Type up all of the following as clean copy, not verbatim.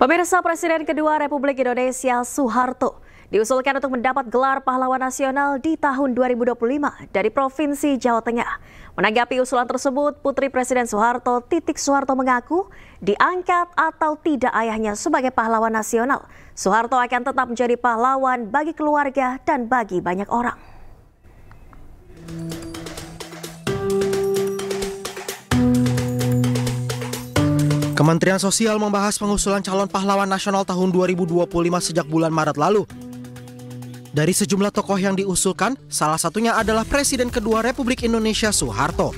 Pemirsa, Presiden kedua Republik Indonesia Soeharto diusulkan untuk mendapat gelar pahlawan nasional di tahun 2025 dari Provinsi Jawa Tengah. Menanggapi usulan tersebut, Putri Presiden Soeharto, Titik Soeharto mengaku diangkat atau tidak ayahnya sebagai pahlawan nasional. Soeharto akan tetap menjadi pahlawan bagi keluarga dan bagi banyak orang. Kementerian Sosial membahas pengusulan calon pahlawan nasional tahun 2025 sejak bulan Maret lalu. Dari sejumlah tokoh yang diusulkan, salah satunya adalah Presiden kedua Republik Indonesia Soeharto.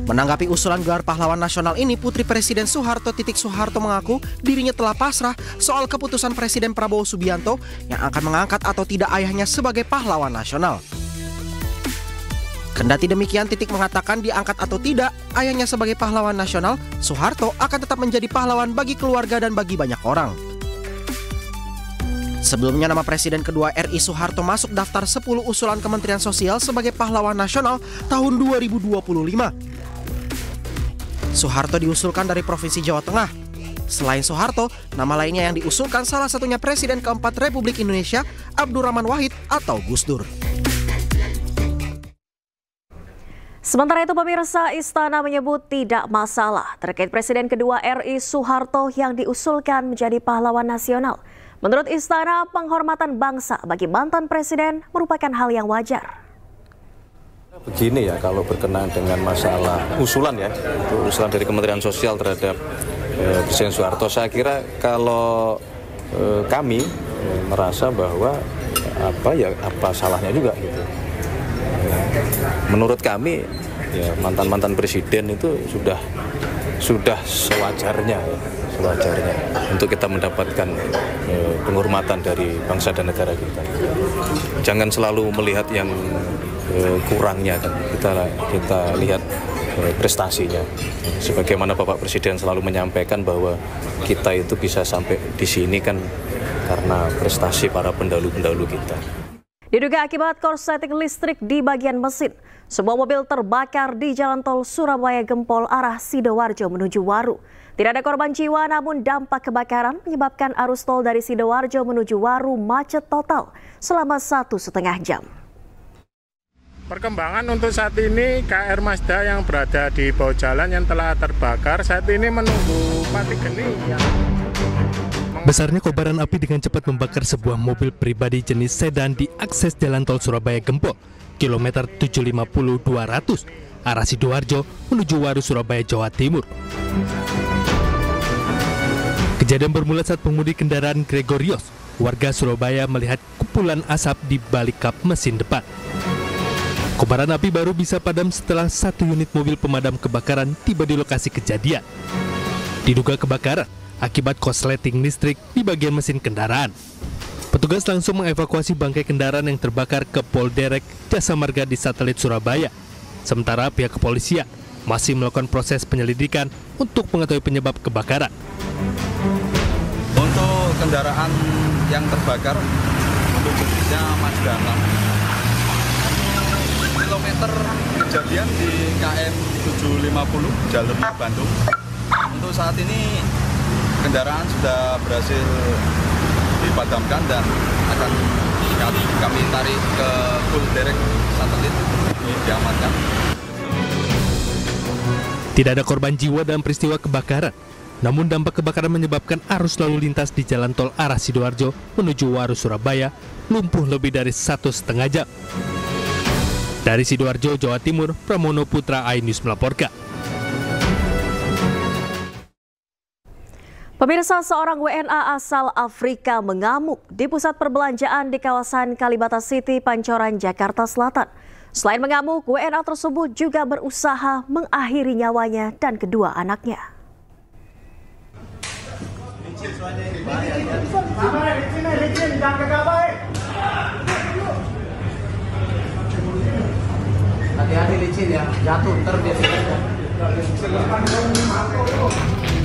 Menanggapi usulan gelar pahlawan nasional ini, Putri Presiden Soeharto, Titik Soeharto mengaku dirinya telah pasrah soal keputusan Presiden Prabowo Subianto yang akan mengangkat atau tidak ayahnya sebagai pahlawan nasional. Kendati demikian, Titik mengatakan diangkat atau tidak ayahnya sebagai pahlawan nasional, Soeharto akan tetap menjadi pahlawan bagi keluarga dan bagi banyak orang. Sebelumnya nama Presiden kedua RI Soeharto masuk daftar 10 usulan Kementerian Sosial sebagai pahlawan nasional tahun 2025. Soeharto diusulkan dari Provinsi Jawa Tengah. Selain Soeharto, nama lainnya yang diusulkan salah satunya Presiden keempat Republik Indonesia, Abdurrahman Wahid atau Gus Dur. Sementara itu, pemirsa, Istana menyebut tidak masalah terkait Presiden kedua RI Soeharto yang diusulkan menjadi pahlawan nasional. Menurut Istana, penghormatan bangsa bagi mantan presiden merupakan hal yang wajar. Begini ya, kalau berkenaan dengan masalah usulan ya, usulan dari Kementerian Sosial terhadap Presiden Soeharto, saya kira kami merasa bahwa apa salahnya juga gitu. Menurut kami ya, mantan presiden itu sudah sewajarnya untuk kita mendapatkan penghormatan dari bangsa dan negara kita. Jangan selalu melihat yang kurangnya, kan kita lihat prestasinya. Sebagaimana Bapak Presiden selalu menyampaikan bahwa kita itu bisa sampai di sini kan karena prestasi para pendahulu kita. Diduga akibat korsleting listrik di bagian mesin, sebuah mobil terbakar di Jalan Tol Surabaya Gempol arah Sidoarjo menuju Waru. Tidak ada korban jiwa, namun dampak kebakaran menyebabkan arus tol dari Sidoarjo menuju Waru macet total selama 1,5 jam. Perkembangan untuk saat ini, KR Mazda yang berada di bawah jalan yang telah terbakar saat ini menunggu mati geni yang Besarnya kobaran api dengan cepat membakar sebuah mobil pribadi jenis sedan di akses Jalan Tol Surabaya Gempol, kilometer 750-200, arah Sidoarjo menuju Waru, Surabaya, Jawa Timur. Kejadian bermula saat pengemudi kendaraan Gregorios, warga Surabaya, melihat kepulan asap di balik kap mesin depan. Kobaran api baru bisa padam setelah 1 unit mobil pemadam kebakaran tiba di lokasi kejadian. Diduga kebakaran akibat korsleting listrik di bagian mesin kendaraan. Petugas langsung mengevakuasi bangkai kendaraan yang terbakar ke Polderek Jasa Marga di Satelit Surabaya. Sementara pihak kepolisian masih melakukan proses penyelidikan untuk mengetahui penyebab kebakaran. Untuk kendaraan yang terbakar, untuk jenisnya Mazda 6. Kilometer kejadian di KM 750 jalur Bandung. Untuk saat ini kendaraan sudah berhasil dipadamkan dan akan kami tarik ke Polderek Satelit diamankan. Tidak ada korban jiwa dalam peristiwa kebakaran. Namun dampak kebakaran menyebabkan arus lalu lintas di jalan tol arah Sidoarjo menuju Waru, Surabaya lumpuh lebih dari 1,5 jam. Dari Sidoarjo, Jawa Timur, Pramono Putra, iNews melaporkan. Pemirsa, seorang WNA asal Afrika mengamuk di pusat perbelanjaan di kawasan Kalibata City, Pancoran, Jakarta Selatan. Selain mengamuk, WNA tersebut juga berusaha mengakhiri nyawanya dan kedua anaknya. Hati-hati licin ya, jatuh ntar dia.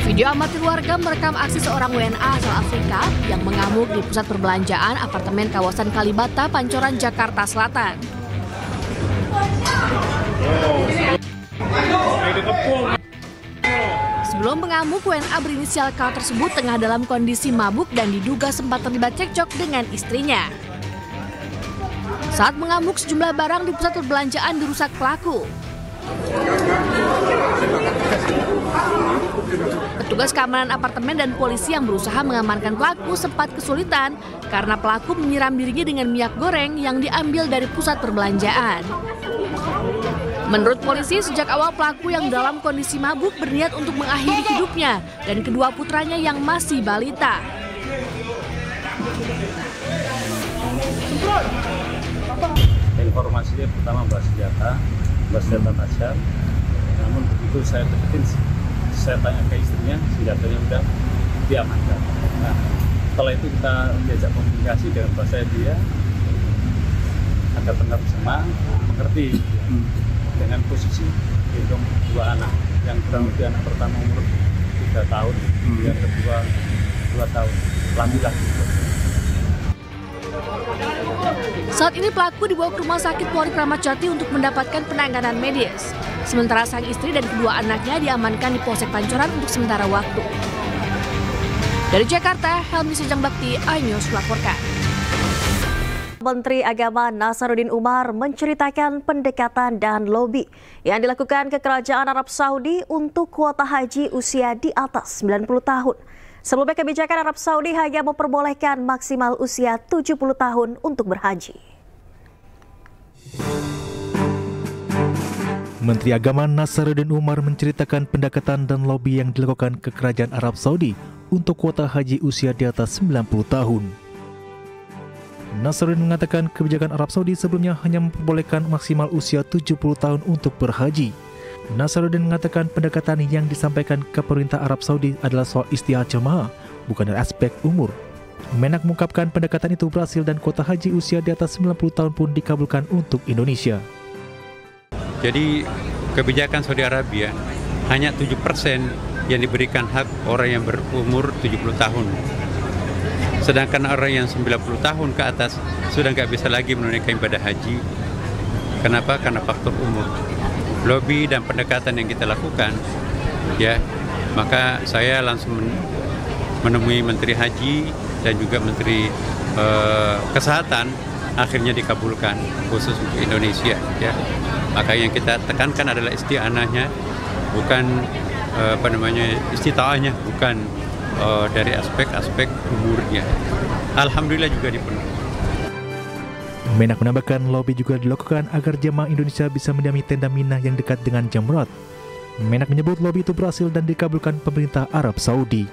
Video amatir warga merekam aksi seorang WNA asal Afrika yang mengamuk di pusat perbelanjaan apartemen kawasan Kalibata, Pancoran, Jakarta Selatan. Sebelum mengamuk, WNA berinisial K tersebut tengah dalam kondisi mabuk dan diduga sempat terlibat cekcok dengan istrinya. Saat mengamuk, sejumlah barang di pusat perbelanjaan dirusak pelaku. Petugas keamanan apartemen dan polisi yang berusaha mengamankan pelaku sempat kesulitan karena pelaku menyiram dirinya dengan minyak goreng yang diambil dari pusat perbelanjaan. Menurut polisi, sejak awal pelaku yang dalam kondisi mabuk berniat untuk mengakhiri hidupnya dan kedua putranya yang masih balita. Informasinya pertama bahas senjata tajam. Namun begitu saya deketin, saya tanya ke istrinya, senjatanya udah diamankan. Nah, setelah itu kita diajak komunikasi dengan bahasa dia agar benar sama mengerti dengan posisi gendong dua anak, yang kurang lebih anak pertama umur 3 tahun, yang kedua 2 tahun, laki-laki. Saat ini pelaku dibawa ke Rumah Sakit Polri Kramat Jati untuk mendapatkan penanganan medis. Sementara sang istri dan kedua anaknya diamankan di Polsek Pancoran untuk sementara waktu. Dari Jakarta, Helmi Sejang Bakti, iNews melaporkan. Menteri Agama Nasaruddin Umar menceritakan pendekatan dan lobi yang dilakukan ke Kerajaan Arab Saudi untuk kuota haji usia di atas 90 tahun. Sebelumnya kebijakan Arab Saudi hanya memperbolehkan maksimal usia 70 tahun untuk berhaji. Menteri Agama Nasaruddin Umar menceritakan pendekatan dan lobi yang dilakukan ke Kerajaan Arab Saudi untuk kuota haji usia di atas 90 tahun. Nasaruddin mengatakan kebijakan Arab Saudi sebelumnya hanya memperbolehkan maksimal usia 70 tahun untuk berhaji. Nasaruddin mengatakan pendekatan yang disampaikan ke pemerintah Arab Saudi adalah soal istihad jemaah, bukan dari aspek umur. Menak mengungkapkan pendekatan itu berhasil dan kuota haji usia di atas 90 tahun pun dikabulkan untuk Indonesia. Jadi kebijakan Saudi Arabia hanya 7% yang diberikan hak orang yang berumur 70 tahun. Sedangkan orang yang 90 tahun ke atas sudah nggak bisa lagi menunaikan ibadah haji. Kenapa? Karena faktor umur. Lobi dan pendekatan yang kita lakukan, ya, maka saya langsung menemui Menteri Haji dan juga Menteri Kesehatan, akhirnya dikabulkan khusus untuk Indonesia. Ya, maka yang kita tekankan adalah isti'anahnya, bukan istita'ahnya, bukan dari aspek-aspek umurnya. Alhamdulillah juga dipenuhi. Menak menambahkan lobi juga dilakukan agar jemaah Indonesia bisa mendiami tenda Mina yang dekat dengan Jamrat. Menak menyebut lobi itu berhasil dan dikabulkan pemerintah Arab Saudi.